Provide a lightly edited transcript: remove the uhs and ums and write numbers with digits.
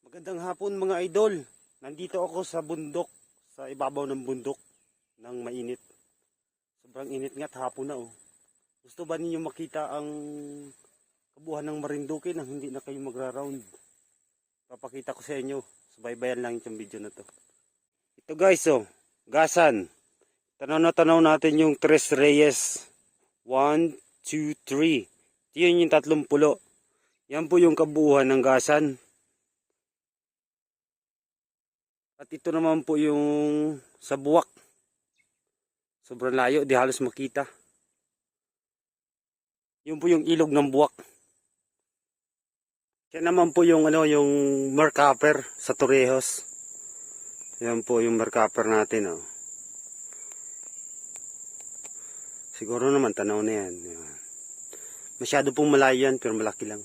Magandang hapon mga idol. Nandito ako sa bundok, sa ibabaw ng bundok ng mainit. Sobrang init nga't hapon na oh. Gusto ba ninyo makita ang kabuuan ng Marinduque nang hindi na kayo magra-round? Papakita ko sa inyo. Subaybayan lang itong video na to. Ito guys oh, gasan. Tanaw natin yung Tres Reyes. 1, 2, 3. Yun yung 30. Yan po yung kabuuan ng gasan. At ito naman po yung sa buwak. Sobrang layo, di halos makita. Yun po yung ilog ng buwak. Yan naman po yung yung Mercaper sa Torrejos. Yan po yung Mercaper natin oh. Siguro naman tanaw na yan. Masyado pong malayo yan pero malaki lang.